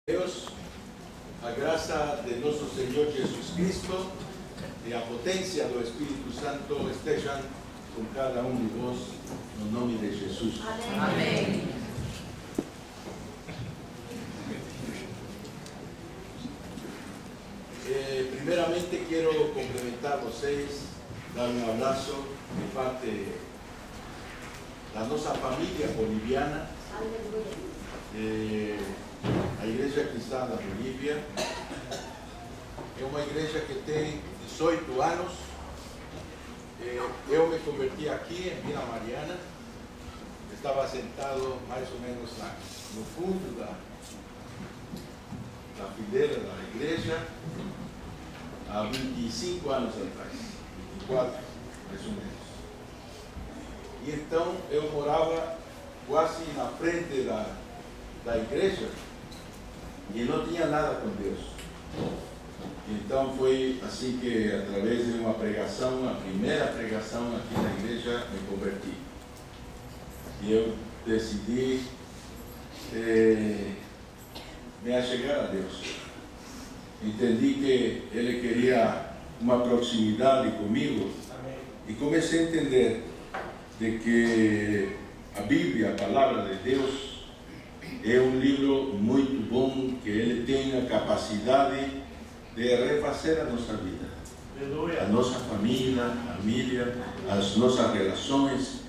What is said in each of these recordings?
Deus, a graça de nosso Senhor Jesus Cristo e a potência do Espírito Santo estejam com cada um de vós, no nome de Jesus. Amém. Primeiramente, quero cumprimentar vocês, dar um abraço de parte da nossa família boliviana. A Igreja Cristã da Bolívia é uma igreja que tem 18 anos. Eu me converti aqui em Vila Mariana. Estava sentado mais ou menos no fundo da fileira da igreja há 25 anos atrás, 24 mais ou menos. E então eu morava quase na frente da igreja e não tinha nada com Deus. Então foi assim que, através de uma pregação, a primeira pregação aqui na igreja, me converti. E eu decidi me achegar a Deus. Entendi que Ele queria uma proximidade comigo. Amém. E comecei a entender de que a Bíblia, a Palavra de Deus, é um livro muito bom, que ele tem a capacidade de refazer a nossa vida, a nossa família, as nossas relações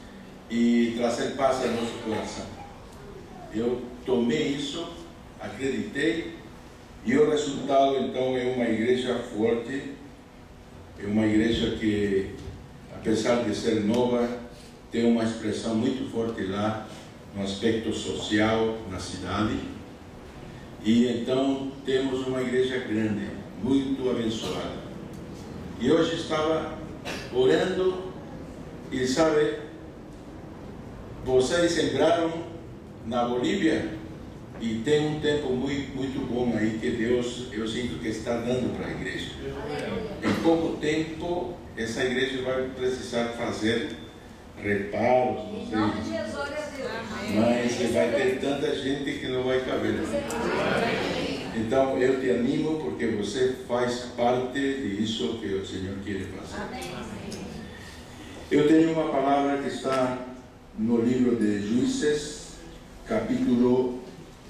e trazer paz ao nosso coração. Eu tomei isso, acreditei, e o resultado então é uma igreja forte, é uma igreja que, apesar de ser nova, tem uma expressão muito forte lá no aspecto social na cidade. E então temos uma igreja grande, muito abençoada. E hoje estava orando e sabe, vocês entraram na Bolívia e tem um tempo muito bom aí que Deus, eu sinto que está dando para a igreja. Em pouco tempo essa igreja vai precisar fazer reparos, não sei, mas vai ter tanta gente que não vai caber. Então eu te animo, porque você faz parte disso que o Senhor quer fazer. Eu tenho uma palavra que está no livro de Juízes, capítulo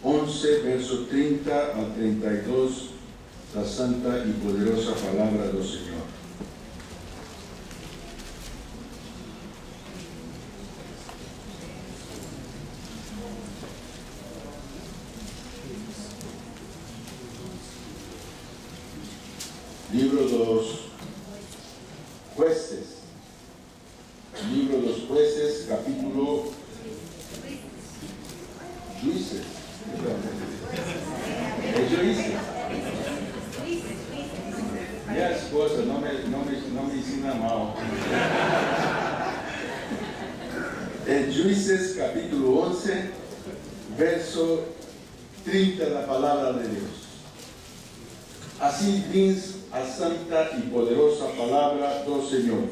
11, verso 30 a 32, da santa e poderosa palavra do Senhor. Livro dos Jueces, capítulo Juízes. É Juízes. Minha esposa não me ensina mal. É Juízes, capítulo 11, verso 30 da palavra de Deus. Assim diz a santa e poderosa palavra do Senhor.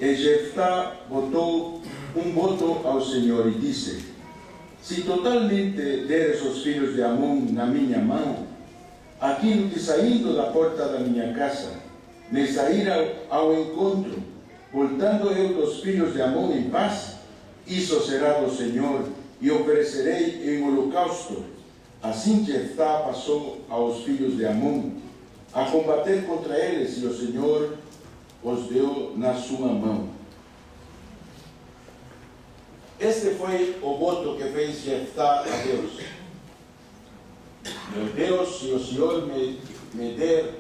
E Jefté botou um voto ao Senhor e disse: se totalmente deres os filhos de Amon na minha mão, aquilo que saindo da porta da minha casa me sair ao encontro, voltando eu dos filhos de Amon em paz, isso será do Senhor, e oferecerei em holocausto. Assim Jefté passou aos filhos de Amon a combater contra eles, e o Senhor os deu na sua mão. Este foi o voto que fez Jefté a Deus. Meu Deus, se o Senhor me der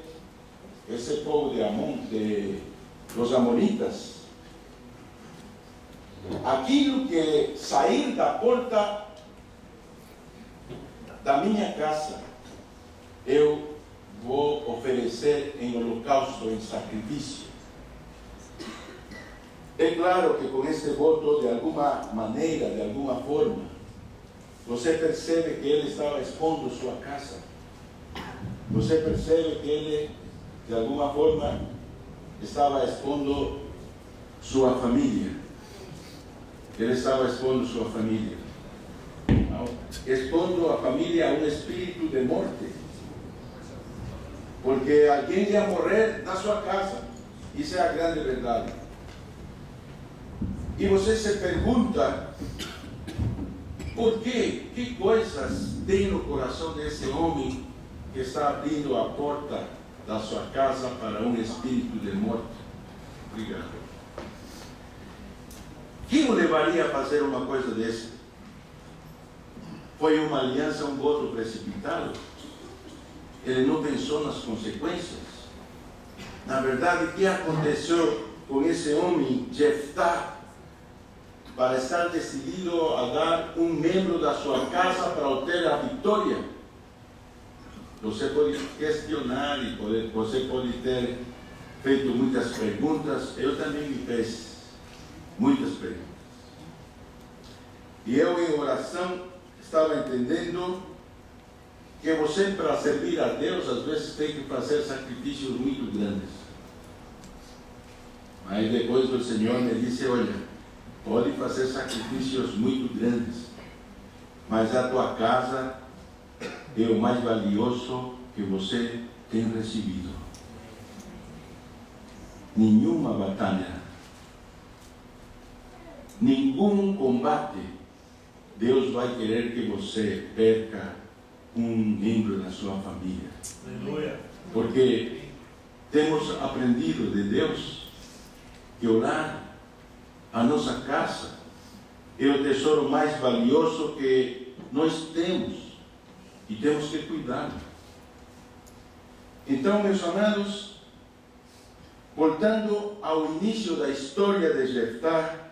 esse povo de Amon, dos amonitas, aquilo que sair da porta da minha casa, eu vou oferecer em holocausto, em sacrifício. É claro que com este voto, de alguma maneira, de alguma forma, você percebe que ele estava expondo sua casa. Você percebe que ele, de alguma forma, estava expondo sua família. Ele estava expondo sua família. expondo a família a um espírito de morte, porque alguém ia morrer na sua casa. Isso é a grande verdade. E você se pergunta, por quê? Que coisas tem no coração desse homem que está abrindo a porta da sua casa para um espírito de morte? Obrigado. Quem o levaria a fazer uma coisa dessa? Foi uma aliança, um voto precipitado? Ele não pensou nas consequências? Na verdade, o que aconteceu com esse homem, Jeftá, para estar decidido a dar um membro da sua casa para obter a vitória? Você pode questionar e você pode ter feito muitas perguntas. Eu também me fiz muitas perguntas. E eu, em oração, estava entendendo que você, para servir a Deus, às vezes tem que fazer sacrifícios muito grandes. Mas depois o Senhor me disse, olha, pode fazer sacrifícios muito grandes, mas a tua casa é o mais valioso que você tem recebido. Nenhuma batalha, nenhum combate, Deus vai querer que você perca um membro da sua família. Aleluia. Porque temos aprendido de Deus que orar, a nossa casa, é o tesouro mais valioso que nós temos e temos que cuidar. Então, meus amados, voltando ao início da história de Jeftá,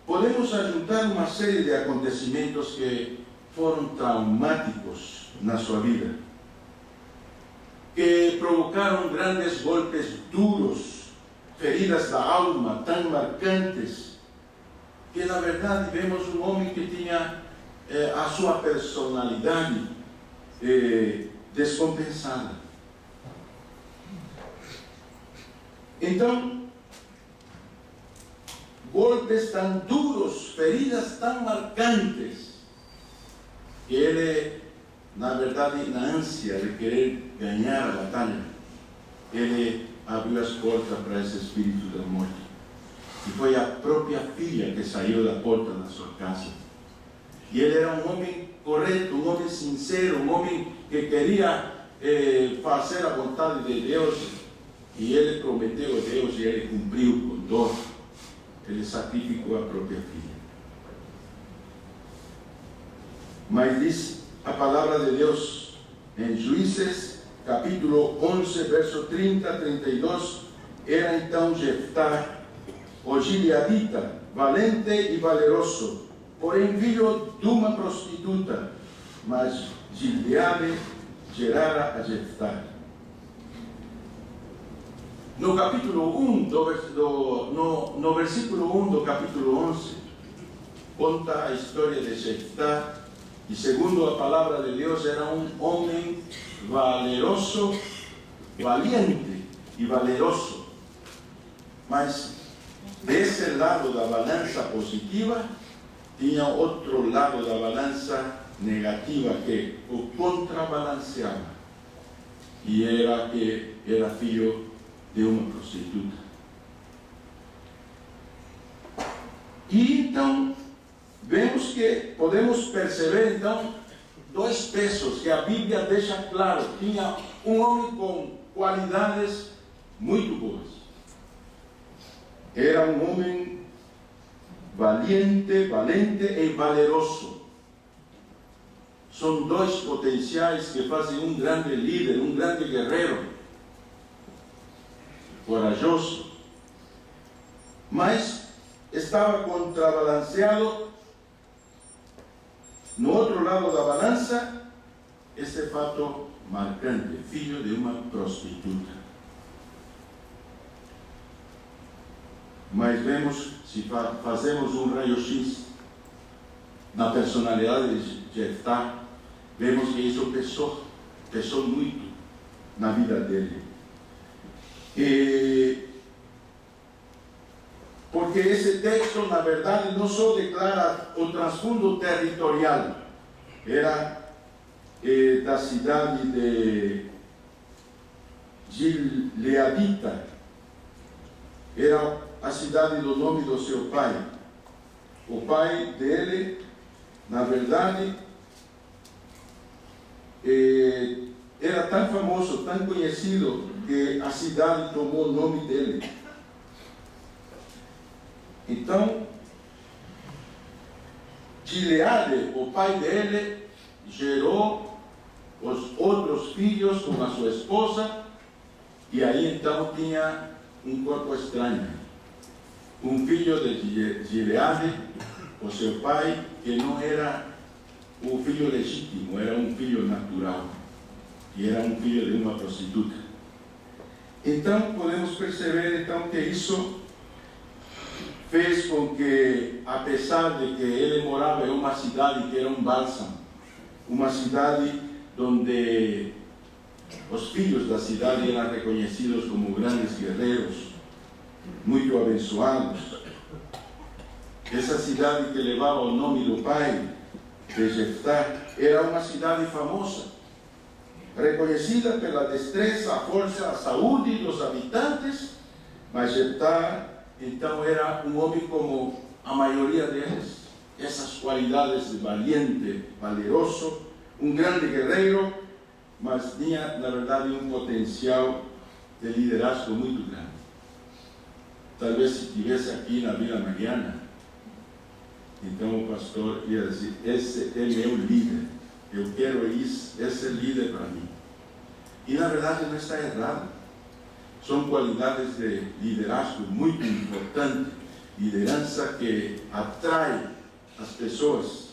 podemos ajuntar uma série de acontecimentos que foram traumáticos na sua vida, que provocaram grandes golpes duros, feridas da alma tão marcantes, que na verdade vemos um homem que tinha a sua personalidade descompensada. Então, golpes tão duros, feridas tão marcantes, que ele, na verdade, na ânsia de querer ganhar a batalha, ele abriu as portas para esse espírito da morte. E foi a própria filha que saiu da porta da sua casa. E ele era um homem correto, um homem sincero, um homem que queria fazer a vontade de Deus. E ele prometeu a Deus e ele cumpriu com dor. Ele sacrificou a própria filha. Mas diz a palavra de Deus em Juízes, capítulo 11, verso 30 a 32, era então Jeftá, o gileadita, valente e valeroso, porém filho de uma prostituta, mas Gileade gerara a Jeftá. No capítulo 1, no versículo 1 do capítulo 11, conta a história de Jeftá, e segundo a palavra de Deus, era um homem valeroso, valiente e valeroso. Mas desse lado da balança positiva, tinha outro lado da balança negativa que o contrabalanceava. E era que era filho de uma prostituta. E então, vemos que podemos perceber então dois pesos que a Bíblia deixa claro. Tinha um homem com qualidades muito boas. Era um homem valiente, valente e valeroso. São dois potenciais que fazem um grande líder, um grande guerreiro, corajoso. Mas estava contrabalanceado no outro lado da balança esse fato marcante, filho de uma prostituta. Mas vemos, se fazemos um raio-x na personalidade de Jeftá, vemos que isso pesou muito na vida dele. E porque esse texto, na verdade, não só declara o transfundo territorial, era da cidade de Gileadita, era a cidade do nome do seu pai. O pai dele, na verdade, era tão famoso, tão conhecido, que a cidade tomou o nome dele. Então, Gileade, o pai dele, gerou os outros filhos com a sua esposa, e aí então tinha um corpo estranho. Um filho de Gileade, o seu pai, que não era o filho legítimo, era um filho natural, e era um filho de uma prostituta. Então, podemos perceber então que isso fez com que, apesar de que ele morava em uma cidade que era um bálsamo, uma cidade onde os filhos da cidade eram reconhecidos como grandes guerreiros, muito abençoados, essa cidade que levava o nome do pai de Jeftá era uma cidade famosa, reconhecida pela destreza, a força, a saúde dos habitantes, mas Jeftá então era um homem como a maioria deles, essas qualidades de valiente, valeroso, um grande guerreiro, mas tinha na verdade um potencial de liderazgo muito grande. Talvez se estivesse aqui na Vila Mariana, então o pastor ia dizer: esse é meu líder, eu quero esse líder para mim. E na verdade não está errado. São qualidades de liderazgo muito importantes, liderança que atrai as pessoas.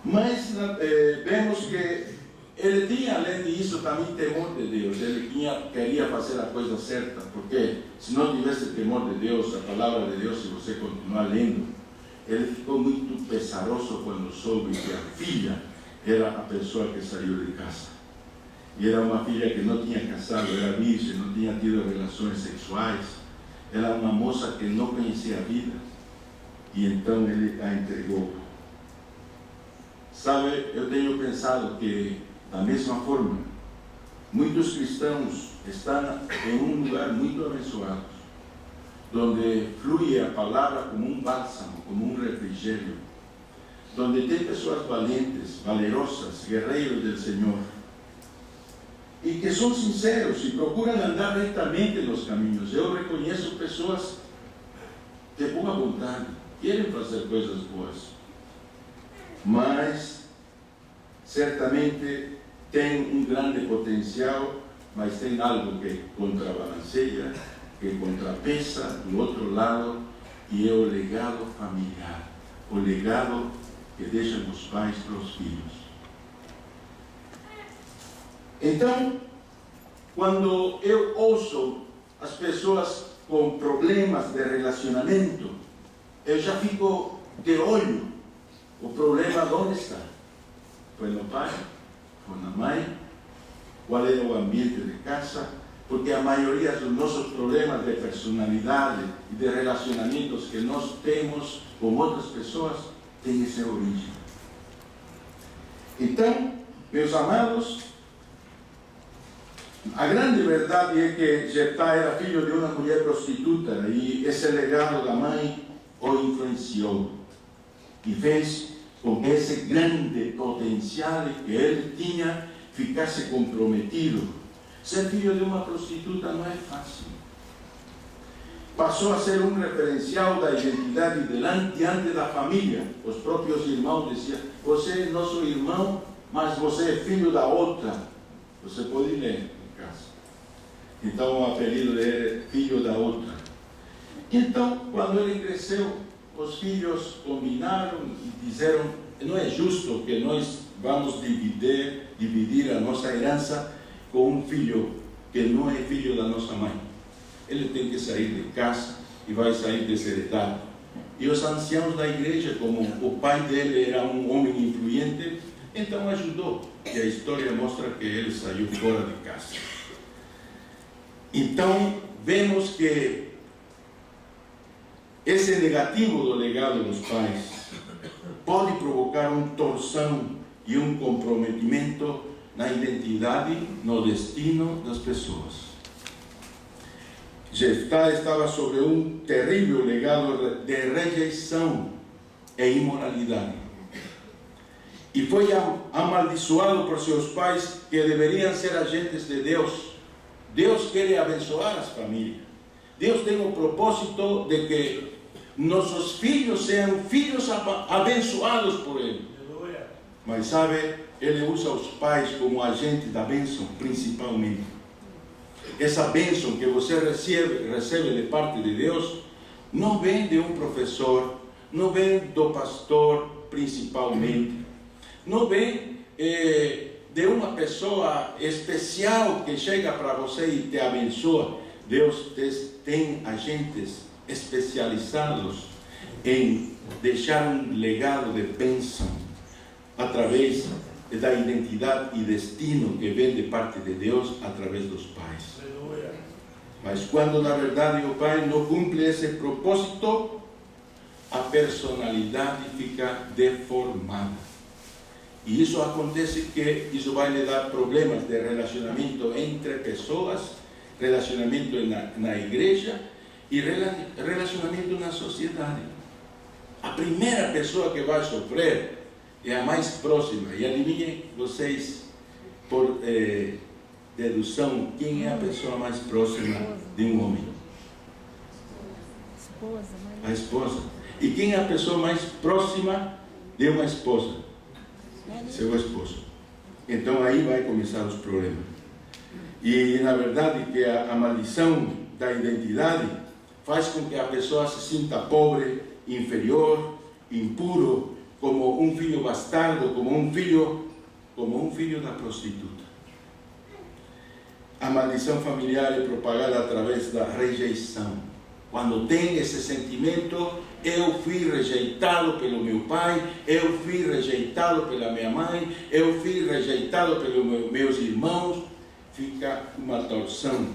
Mas vemos que ele tinha, além disso, também temor de Deus. Ele queria fazer a coisa certa, porque se não tivesse temor de Deus, a palavra de Deus, se você continuar lendo, ele ficou muito pesaroso quando soube que a filha era a pessoa que saiu de casa. E era uma filha que não tinha casado, era virgem, não tinha tido relações sexuais, era uma moça que não conhecia a vida, e então ele a entregou. Sabe, eu tenho pensado que, da mesma forma, muitos cristãos estão em um lugar muito abençoado, onde flui a palavra como um bálsamo, como um refrigério, onde tem pessoas valentes, valerosas, guerreiros do Senhor, e que são sinceros e procuram andar retamente nos caminhos. Eu reconheço pessoas de boa vontade, querem fazer coisas boas, mas certamente tem um grande potencial, mas tem algo que contrabalanceia, que contrapesa do outro lado, e é o legado familiar, o legado que deixam os pais para os filhos. Então, quando eu ouço as pessoas com problemas de relacionamento, eu já fico de olho. O problema onde está? Foi no pai? Foi na mãe? Qual era o ambiente de casa? Porque a maioria dos nossos problemas de personalidade e de relacionamentos que nós temos com outras pessoas tem essa origem. Então, meus amados, a grande verdade é que Jeftá era filho de uma mulher prostituta, e esse legado da mãe o influenciou e fez com que esse grande potencial que ele tinha ficasse comprometido. Ser filho de uma prostituta não é fácil. Passou a ser um referencial da identidade diante da família. Os próprios irmãos diziam: você é nosso irmão, mas você é filho da outra. Você pode ler em casa. Então o apelido dele é filho da outra. Então, quando ele cresceu, os filhos combinaram e disseram: não é justo que nós vamos dividir a nossa herança com um filho que não é filho da nossa mãe. Ele tem que sair de casa e vai sair desheredado. E os anciãos da igreja, como o pai dele era um homem influente, então ajudou. E a história mostra que ele saiu fora de casa. Então, vemos que esse negativo do legado dos pais pode provocar uma torção e um comprometimento na identidade, no destino das pessoas. Jefté estava sobre um terrível legado de rejeição e imoralidade. E foi amaldiçoado por seus pais, que deveriam ser agentes de Deus. Deus quer abençoar as famílias. Deus tem o propósito de que nossos filhos sejam filhos abençoados por Ele. Mas sabe, Ele usa os pais como agente da bênção, principalmente. Essa bênção que você recebe de parte de Deus, não vem de um professor, não vem do pastor, principalmente. Não vem de uma pessoa especial que chega para você e te abençoa. Deus tem agentes especializados em deixar um legado de bênção através da identidade e destino que vem de parte de Deus através dos pais. Mas quando na verdade o pai não cumpre esse propósito, a personalidade fica deformada. E isso acontece que isso vai lhe dar problemas de relacionamento entre pessoas, relacionamento na igreja e relacionamento na sociedade. A primeira pessoa que vai sofrer é a mais próxima. E adivinhem vocês, por dedução, quem é a pessoa mais próxima de um homem? A esposa. E quem é a pessoa mais próxima de uma esposa? Seu esposo. Então aí vai começar os problemas. E na verdade que a maldição da identidade faz com que a pessoa se sinta pobre, inferior, impuro, como um filho bastardo, como um filho da prostituta. A maldição familiar é propagada através da rejeição. Quando tem esse sentimento, eu fui rejeitado pelo meu pai, eu fui rejeitado pela minha mãe, eu fui rejeitado pelos meus irmãos, fica uma torção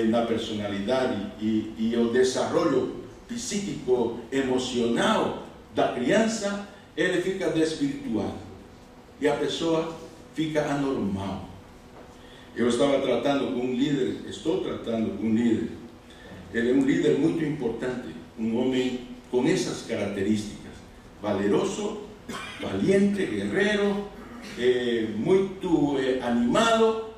na personalidade e o desenvolvimento psíquico, emocional da criança, ele fica desvirtuado e a pessoa fica anormal. Eu estou tratando com um líder, ele é um líder muito importante, um homem com essas características, valeroso, valiente, guerreiro, muito animado,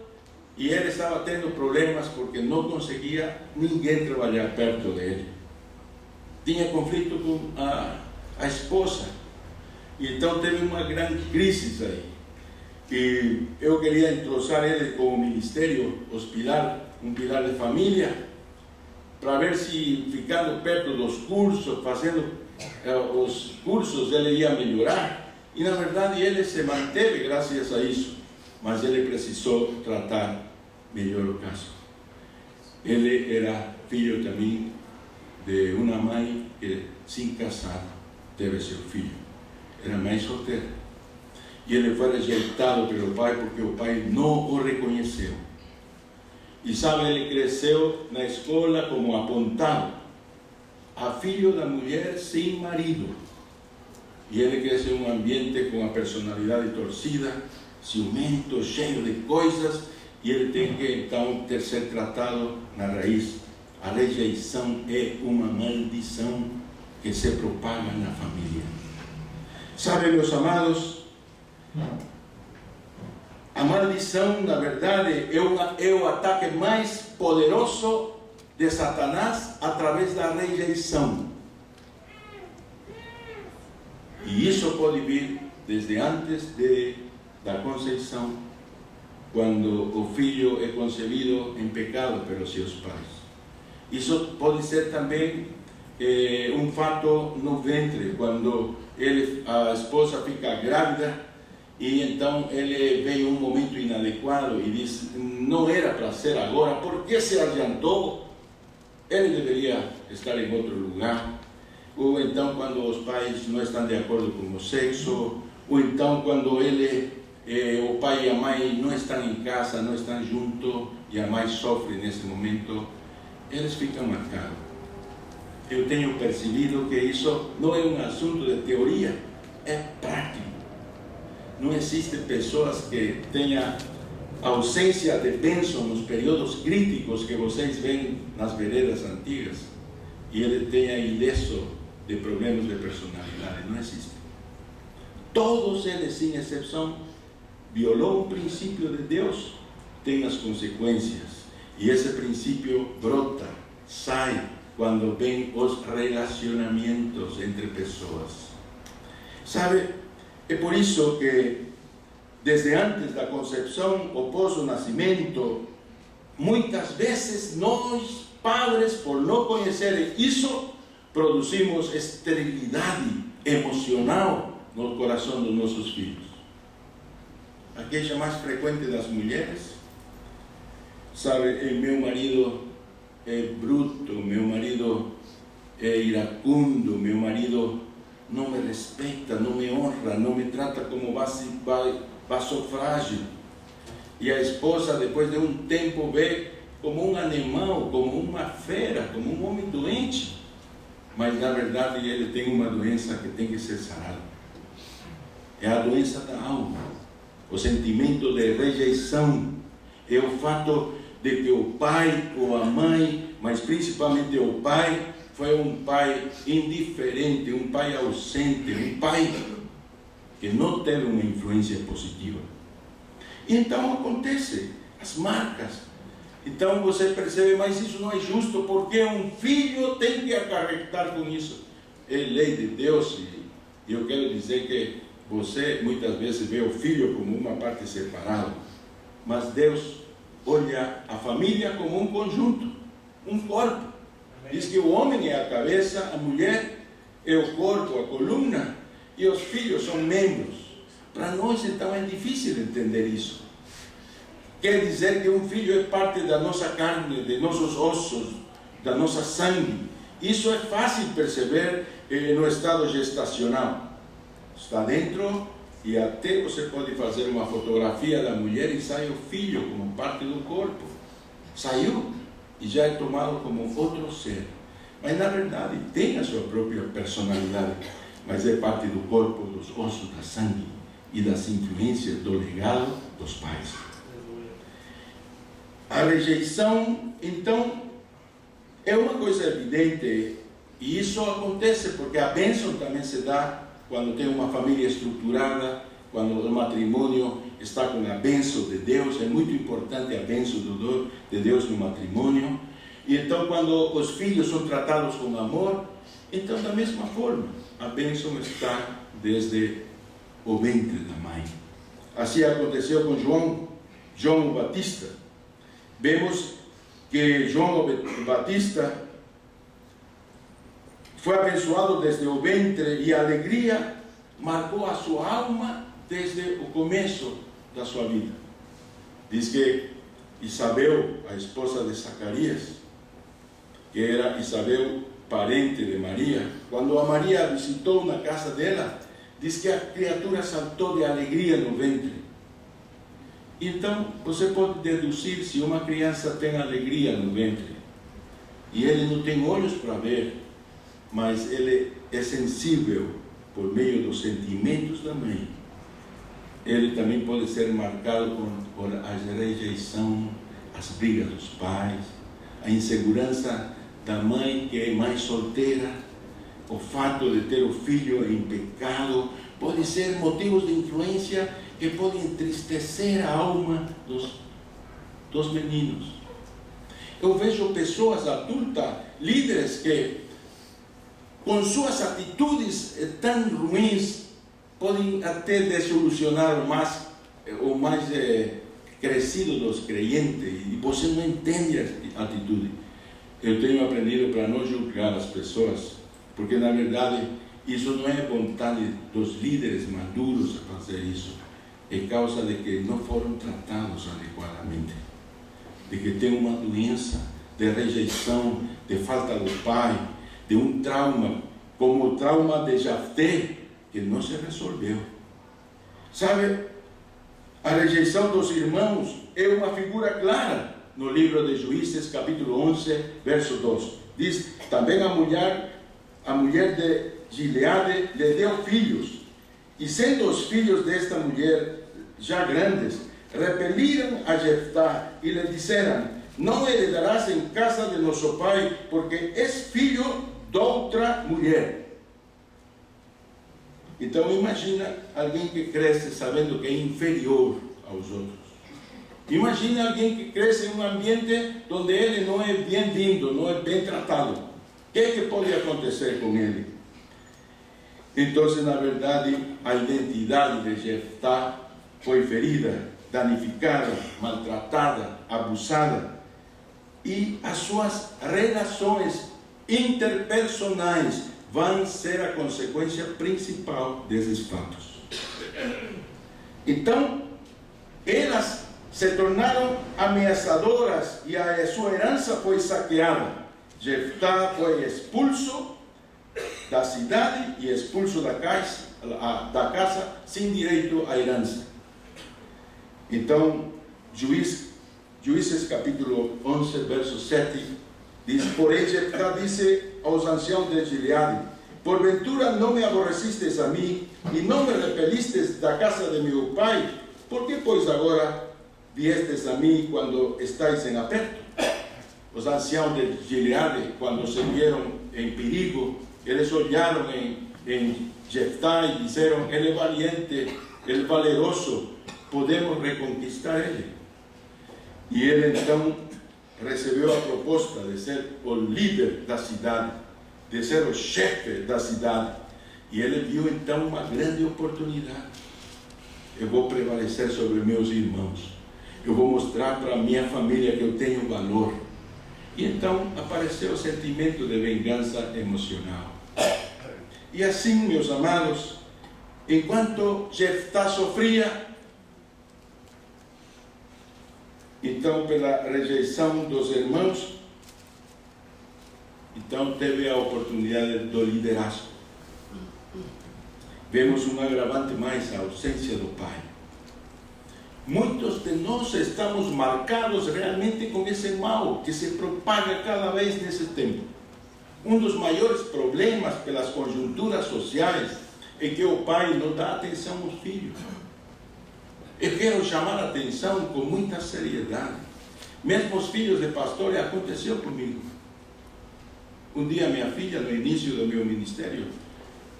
e ele estava tendo problemas porque não conseguia ninguém trabalhar perto dele. Tinha conflito com a esposa, então teve uma grande crise aí. E eu queria entrosar ele com o ministério, um pilar de família, para ver se ficando perto dos cursos, fazendo os cursos, ele ia melhorar. E na verdade ele se manteve graças a isso, mas ele precisou tratar melhor o caso. Ele era filho também de uma mãe que, sem casar, teve seu filho. Era mãe solteira. E ele foi rejeitado pelo pai porque o pai não o reconheceu. E sabe, ele cresceu na escola como apontado a filho da mulher sem marido. E ele cresceu em um ambiente com a personalidade torcida, ciumento, cheio de coisas, e ele tem que então ser tratado na raiz. A rejeição é uma maldição que se propaga na família. Sabe, meus amados, a maldição, na verdade, é o ataque mais poderoso de Satanás através da rejeição. E isso pode vir desde antes da conceição, quando o filho é concebido em pecado pelos seus pais. Isso pode ser também um fato no ventre, quando a esposa fica grávida e então ele veio um momento inadequado e diz: não era para ser agora, por que se adiantou? Ele deveria estar em outro lugar. Ou então quando os pais não estão de acordo com o sexo, ou então quando o pai e a mãe não estão em casa, não estão juntos, e a mãe sofre nesse momento, eles ficam marcados. eu tenho percebido que isso não é um assunto de teoria, é prático. Não existem pessoas que tenham ausência de bênção nos períodos críticos que vocês veem nas veredas antigas e ele tenha ileso de problemas de personalidade. Não existe. Todos eles, sem exceção, violou um princípio de Deus, tem as consequências. E esse princípio brota, sai, quando vem os relacionamentos entre pessoas. Sabe, é por isso que, desde antes da concepção ou pós o nascimento, muitas vezes nós, padres, por não conhecerem isso, produzimos esterilidade emocional no coração dos nossos filhos. A queixa mais frequente das mulheres, sabe, meu marido é bruto, meu marido é iracundo, meu marido não me respeita, não me honra, não me trata como vaso frágil. E a esposa, depois de um tempo, vê como um animal, como uma fera, como um homem doente. Mas, na verdade, ele tem uma doença que tem que ser sarada. É a doença da alma, o sentimento de rejeição, é o fato de que o pai ou a mãe, mas principalmente o pai, foi um pai indiferente, um pai ausente, um pai que não teve uma influência positiva. E então acontece, as marcas. Então você percebe, mas isso não é justo, porque um filho tem que acarretar com isso. É lei de Deus, e eu quero dizer que você muitas vezes vê o filho como uma parte separada, mas Deus olha a família como um conjunto, um corpo. Diz que o homem é a cabeça, a mulher é o corpo, a coluna, e os filhos são membros. Para nós, então, é difícil entender isso. Quer dizer que um filho é parte da nossa carne, de nossos ossos, da nossa sangue. Isso é fácil perceber no estado gestacional. Está dentro e até você pode fazer uma fotografia da mulher e sai o filho como parte do corpo. Saiu e já é tomado como outro ser. Mas na verdade tem a sua própria personalidade, mas é parte do corpo, dos ossos, da sangue e das influências do legado dos pais. A rejeição, então, é uma coisa evidente, e isso acontece porque a bênção também se dá quando tem uma família estruturada, quando o matrimônio está com a bênção de Deus. É muito importante a bênção de Deus no matrimônio. E então, quando os filhos são tratados com amor, então, da mesma forma, a bênção está desde o ventre da mãe. Assim aconteceu com João Batista. Vemos que João Batista foi abençoado desde o ventre e a alegria marcou a sua alma desde o começo da sua vida. Diz que Isabel, a esposa de Zacarias, que era Isabel, parente de Maria, quando a Maria visitou na casa dela, diz que a criatura saltou de alegria no ventre. Então, você pode deduzir se uma criança tem alegria no ventre, e ele não tem olhos para ver, mas ele é sensível por meio dos sentimentos da mãe. Ele também pode ser marcado por a rejeição, as brigas dos pais, a insegurança da mãe, que é mãe solteira, o fato de ter o filho em pecado, pode ser motivos de influência que podem entristecer a alma dos meninos. Eu vejo pessoas adultas, líderes, que com suas atitudes tão ruins podem até desilusionar o mais crescido dos crentes, e você não entende a atitude. Eu tenho aprendido para não julgar as pessoas, porque na verdade isso não é vontade dos líderes maduros a fazer isso, é causa de que não foram tratados adequadamente, de que tem uma doença de rejeição, de falta do pai, de um trauma, como o trauma de Jafté, que não se resolveu. Sabe, a rejeição dos irmãos é uma figura clara no livro de Juízes, capítulo 11, verso 2. Diz: Também a mulher de Gileade lhe deu filhos, e sendo os filhos desta mulher já grandes, repeliram a Jeftá e lhe disseram: não heredarás em casa de nosso pai, porque és filho de outra mulher. Então imagina alguém que cresce sabendo que é inferior aos outros. Imagina alguém que cresce em um ambiente onde ele não é bem-vindo, não é bem tratado. O que pode acontecer com ele? Então, na verdade, a identidade de Jeftá foi ferida, danificada, maltratada, abusada. E as suas relações interpersonais vão ser a consequência principal desses fatos. Então, elas se tornaram ameaçadoras e a sua herança foi saqueada. Jeftá foi expulso da cidade e expulso da casa sem direito à herança. Então, Juízes capítulo 11, verso 7, diz: porém Jeftá disse aos anciãos de Gileade: porventura não me aborrecistes a mim e não me repelistes da casa de meu pai? Por que, pois, agora viestes a mim quando estáis em aperto? Os anciãos de Gileade, quando se viram em perigo, eles olharam em Jeftá e disseram: ele é valiente, ele é valeroso, podemos reconquistar ele. E ele então recebeu a proposta de ser o líder da cidade, de ser o chefe da cidade. E ele viu então uma grande oportunidade. Eu vou prevalecer sobre meus irmãos. Eu vou mostrar para a minha família que eu tenho valor. E então apareceu o sentimento de vingança emocional. E assim, meus amados, enquanto Jeftá sofria, então pela rejeição dos irmãos, então teve a oportunidade do liderazgo. Vemos um agravante mais, a ausência do pai. Muitos de nós estamos marcados realmente com esse mal que se propaga cada vez nesse tempo. Um dos maiores problemas pelas conjunturas sociais é que o pai não dá atenção aos filhos. Eu quero chamar a atenção com muita seriedade. Mesmo os filhos de pastores, aconteceu comigo. Um dia minha filha, no início do meu ministério,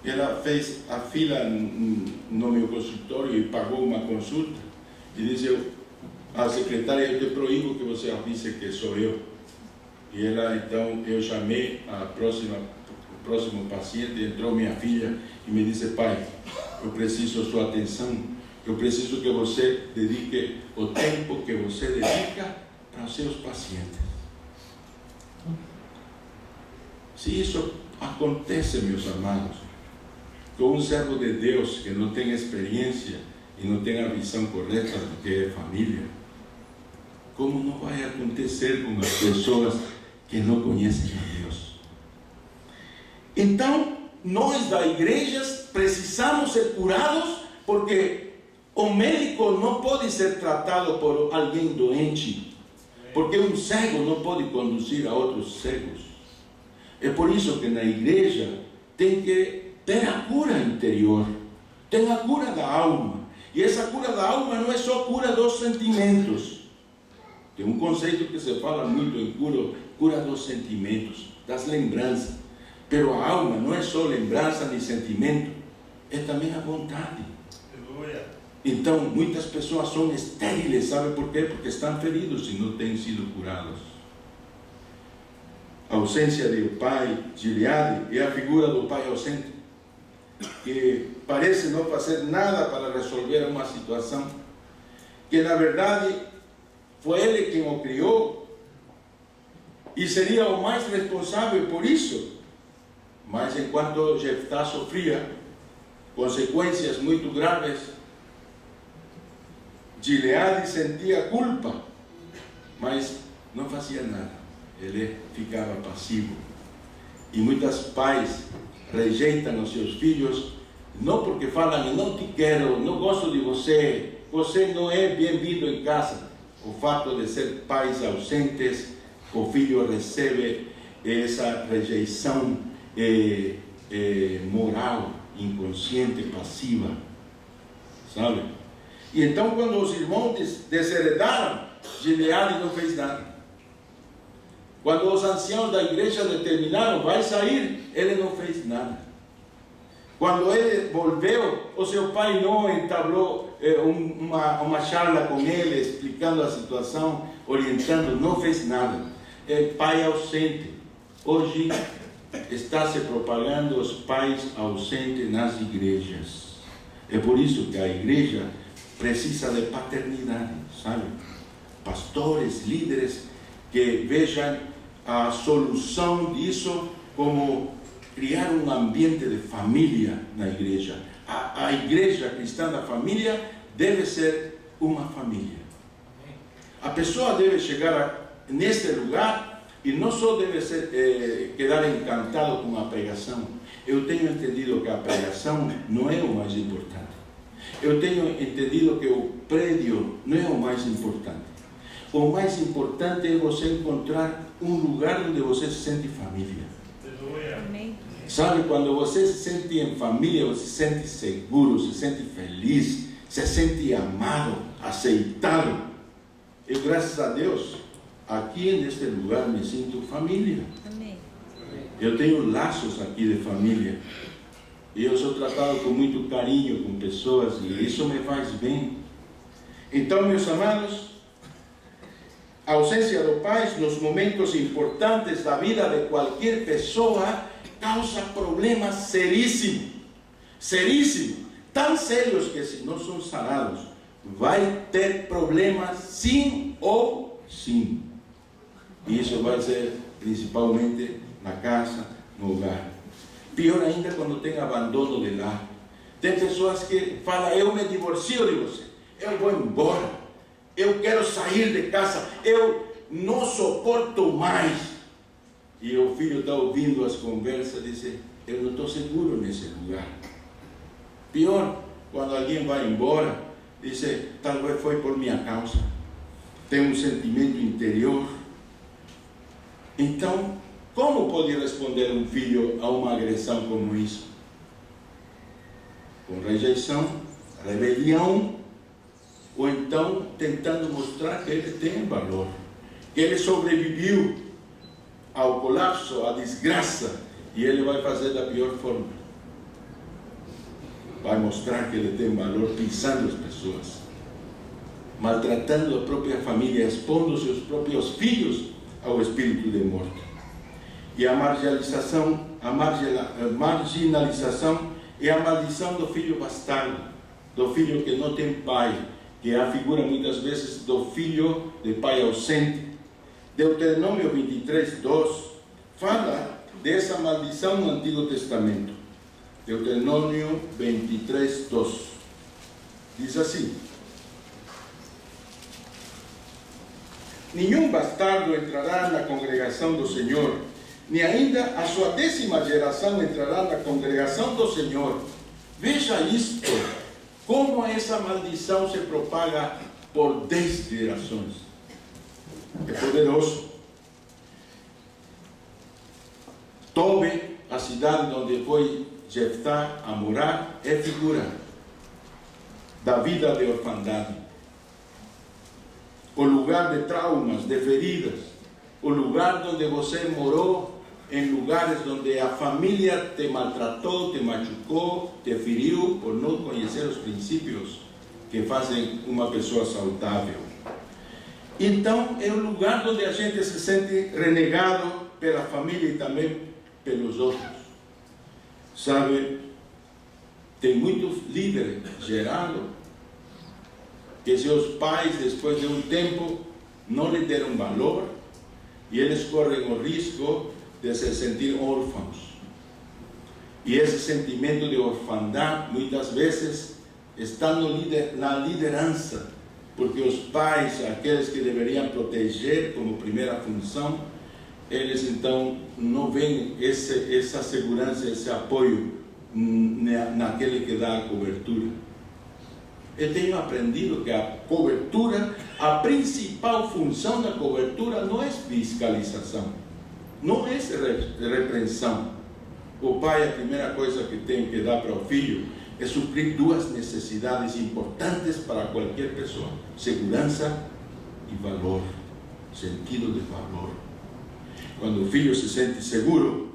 ela fez a fila no meu consultório e pagou uma consulta. E disse à secretária: eu te proíbo que você avise que sou eu. E ela, então, eu chamei o próximo paciente, entrou minha filha e me disse: pai, eu preciso da sua atenção. Eu preciso que você dedique o tempo que você dedica para os seus pacientes. Se isso acontece, meus amados, com um servo de Deus que não tem experiência e não tem a visão correta do que é família, como não vai acontecer com as pessoas que não conhecem a Deus? Então, nós da igreja precisamos ser curados, porque o médico não pode ser tratado por alguém doente, porque um cego não pode conduzir a outros cegos. É por isso que na igreja tem que ter a cura interior, tem a cura da alma. E essa cura da alma não é só cura dos sentimentos. Tem um conceito que se fala muito em cura dos sentimentos, das lembranças. Pero a alma não é só lembrança nem sentimento, é também a vontade. Então, muitas pessoas são estériles, sabe por quê? Porque estão feridos e não têm sido curados. A ausência do pai, Gileade, é a figura do pai ausente, que parece não fazer nada para resolver uma situação, que na verdade foi ele quem o criou, e seria o mais responsável por isso. Mas enquanto Jeftá sofria consequências muito graves, Gileade sentia culpa, mas não fazia nada. Ele ficava passivo. E muitos pais rejeitam os seus filhos, não porque falam: não te quero, não gosto de você, você não é bem-vindo em casa. O fato de ser pais ausentes, o filho recebe essa rejeição moral, inconsciente, passiva, sabe? E então, quando os irmãos desheredaram, Gileade não fez nada. Quando os anciãos da igreja determinaram, vai sair, ele não fez nada. Quando ele volveu, o seu pai não entablou uma charla com ele, explicando a situação, orientando, não fez nada. É pai ausente. Hoje está se propagando os pais ausentes nas igrejas. É por isso que a igreja precisa de paternidade, sabe? Pastores, líderes que vejam a solução disso como criar um ambiente de família na igreja. A igreja cristã da família deve ser uma família. A pessoa deve chegar neste lugar e não só deve quedar encantado com a pregação. Eu tenho entendido que a pregação não é o mais importante. Eu tenho entendido que o prédio não é o mais importante. O mais importante é você encontrar um lugar onde você se sente família. Amém. Sabe, quando você se sente em família, você se sente seguro, se sente feliz, se sente amado, aceitado. E graças a Deus, aqui neste lugar me sinto família. Amém. Eu tenho laços aqui de família. E eu sou tratado com muito carinho com pessoas e isso me faz bem. Então, meus amados, a ausência do pai nos momentos importantes da vida de qualquer pessoa causa problemas seríssimos. Seríssimos. Tão sérios que se não são sanados, vai ter problemas sim ou sim. E isso vai ser principalmente na casa, no hogar. Pior ainda quando tem abandono de lar. Tem pessoas que falam, eu me divorcio de você, eu vou embora, eu quero sair de casa, eu não suporto mais. E o filho está ouvindo as conversas e diz, eu não estou seguro nesse lugar. Pior, quando alguém vai embora, diz, talvez foi por minha causa. Tem um sentimento interior. Então, como pode responder um filho a uma agressão como isso? Com rejeição, rebelião, ou então tentando mostrar que ele tem valor, que ele sobreviveu ao colapso, à desgraça, e ele vai fazer da pior forma. Vai mostrar que ele tem valor pisando as pessoas, maltratando a própria família, expondo seus próprios filhos ao espírito de morte. E a marginalização é a maldição do filho bastardo, do filho que não tem pai, que é a figura muitas vezes do filho de pai ausente. Deuteronômio 23:2 fala dessa maldição no Antigo Testamento. Deuteronômio 23:2 diz assim: nenhum bastardo entrará na congregação do Senhor, nem ainda a sua 10ª geração entrará na congregação do Senhor. Veja isto, como essa maldição se propaga por 10 gerações. É poderoso. Tobe, a cidade onde foi Jeftá a morar, é figura da vida de orfandade. O lugar de traumas, de feridas, o lugar onde você morou, em lugares onde a família te maltratou, te machucou, te feriu por não conhecer os princípios que fazem uma pessoa saudável. Então, é o lugar onde a gente se sente renegado pela família e também pelos outros. Sabe, tem muitos líderes gerados que seus pais, depois de um tempo, não lhe deram valor e eles correm o risco de se sentir órfãos. E esse sentimento de orfandade, muitas vezes, está na liderança, porque os pais, aqueles que deveriam proteger como primeira função, eles então não veem essa segurança, esse apoio naquele que dá a cobertura. Eu tenho aprendido que a cobertura, a principal função da cobertura não é fiscalização. não é repreensão. O pai, a primeira coisa que tem que dar para o filho é suprir duas necessidades importantes para qualquer pessoa: segurança e valor, sentido de valor. Quando o filho se sente seguro,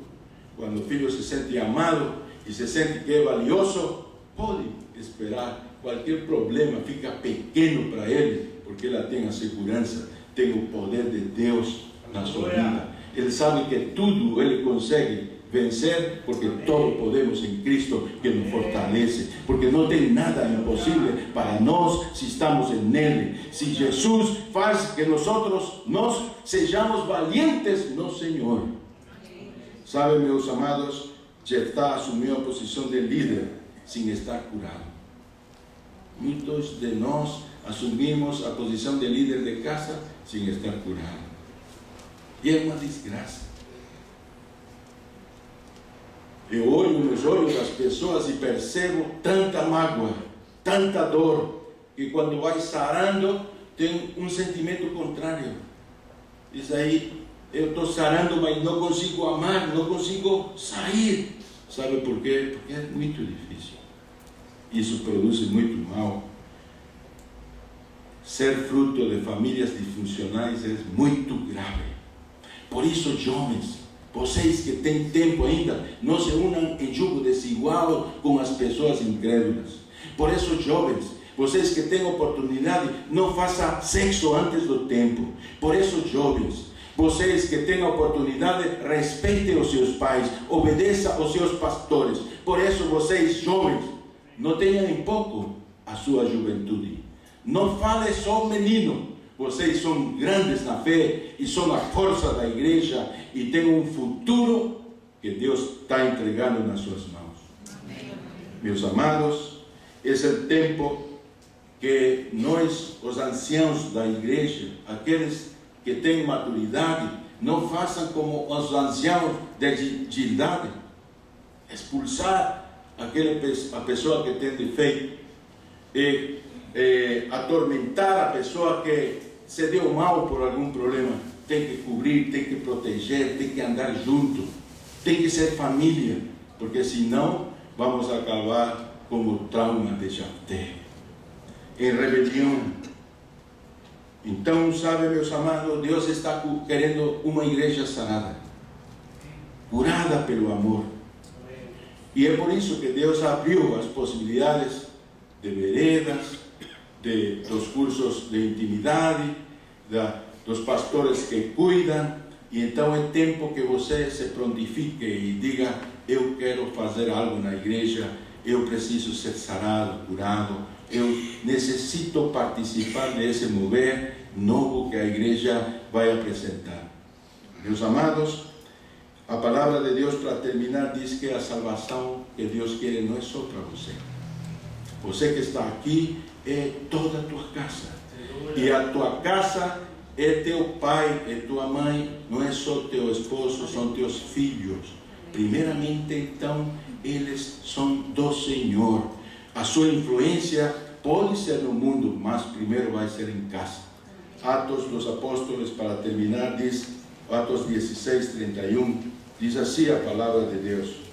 quando o filho se sente amado e se sente que é valioso, pode esperar. Qualquer problema fica pequeno para ele, porque ela tem a segurança, tem o poder de Deus na sua vida. Ele sabe que tudo ele consegue vencer, porque todo podemos em Cristo que nos fortalece, porque não tem nada impossível para nós se estamos nele. Se Jesus faz que nós sejamos valientes no Senhor. Sabe, meus amados, Jefté assumiu a posição de líder sem estar curado. Muitos de nós assumimos a posição de líder de casa sem estar curado. E é uma desgraça. Eu olho nos olhos das pessoas e percebo tanta mágoa, tanta dor, que quando vai sarando, tem um sentimento contrário. Diz aí, eu estou sarando, mas não consigo amar, não consigo sair. Sabe por quê? Porque é muito difícil. Isso produz muito mal. Ser fruto de famílias disfuncionais é muito grave. Por isso, jovens, vocês que têm tempo ainda, não se unam em jugo desigual com as pessoas incrédulas. Por isso, jovens, vocês que têm oportunidade, não façam sexo antes do tempo. Por isso, jovens, vocês que têm a oportunidade, respeitem os seus pais, obedeçam aos seus pastores. Por isso, vocês, jovens, não tenham em pouco a sua juventude. Não fale só menino. Vocês são grandes na fé e são a força da igreja e têm um futuro que Deus está entregando nas suas mãos. Amém. Meus amados, esse é o tempo que nós, os anciãos da igreja, aqueles que têm maturidade, não façam como os anciãos de idade, expulsar a pessoa que tem defeito e atormentar a pessoa que se deu mal por algum problema. Tem que cobrir, tem que proteger, tem que andar junto, tem que ser família, porque senão vamos acabar como o trauma de Jefté, em rebelião. Então, sabe, meus amados, Deus está querendo uma igreja sarada, curada pelo amor. E é por isso que Deus abriu as possibilidades de veredas, dos cursos de intimidade, dos pastores que cuidam. E então é tempo que você se prontifique e diga: eu quero fazer algo na igreja, eu preciso ser sarado, curado, eu necessito participar desse mover novo que a igreja vai apresentar. Meus amados, a palavra de Deus, para terminar, diz que a salvação que Deus quer não é só para você. Você que está aqui é toda a tua casa. E a tua casa é teu pai, é tua mãe, não é só teu esposo, são teus filhos. Primeiramente, então, eles são do Senhor. A sua influência pode ser no mundo, mas primeiro vai ser em casa. Atos dos Apóstolos, para terminar, diz, Atos 16, 31, diz assim a palavra de Deus.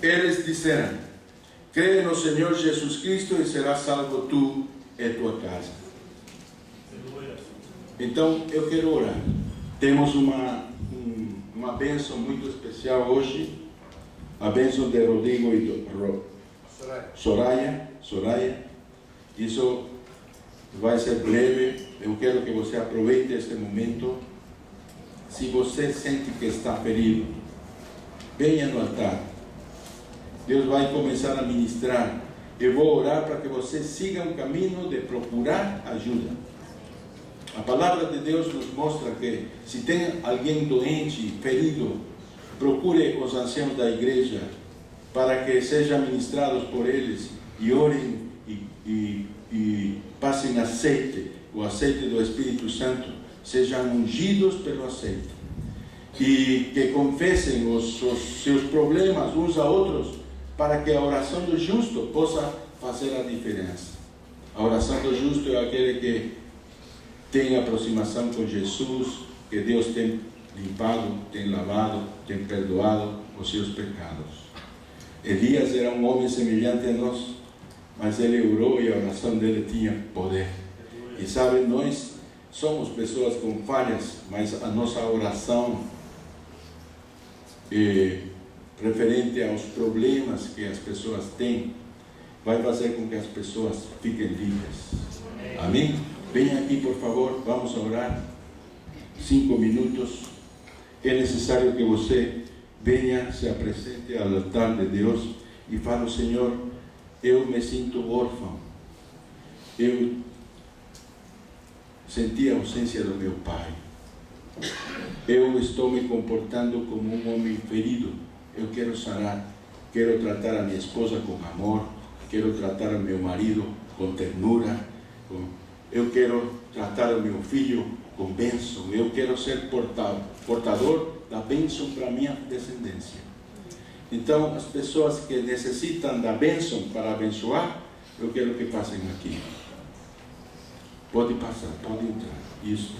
Eles disseram: crê no Senhor Jesus Cristo e serás salvo tu e tua casa. Então eu quero orar. Temos uma bênção muito especial hoje, a bênção de Rodrigo e de Soraya. Isso vai ser breve. Eu quero que você aproveite este momento. Se você sente que está ferido, venha no altar. Deus vai começar a ministrar. Eu vou orar para que você siga um caminho de procurar ajuda. A palavra de Deus nos mostra que se tem alguém doente, ferido, procure os anciãos da igreja para que sejam ministrados por eles e orem e passem aceite, o aceite do Espírito Santo, sejam ungidos pelo aceite e que confessem os seus problemas uns a outros, para que a oração do justo possa fazer a diferença. A oração do justo é aquele que tem aproximação com Jesus, que Deus tem limpado, tem lavado, tem perdoado os seus pecados. Elias era um homem semelhante a nós, mas ele orou e a oração dele tinha poder. E sabe, nós somos pessoas com falhas, mas a nossa oração referente aos problemas que as pessoas têm, vai fazer com que as pessoas fiquem livres. Amém? Venha aqui, por favor, vamos orar. 5 minutos. É necessário que você venha, se apresente ao altar de Deus e fale: Senhor, eu me sinto órfão. Eu senti a ausência do meu pai. Eu estou me comportando como um homem ferido. Eu quero sarar. Quero tratar a minha esposa com amor. Quero tratar o meu marido com ternura. Eu quero tratar o meu filho com bênção. Eu quero ser portador da bênção para a minha descendência. Então, as pessoas que necessitam da bênção para abençoar, eu quero que passem aqui. Pode passar, pode entrar. Isso.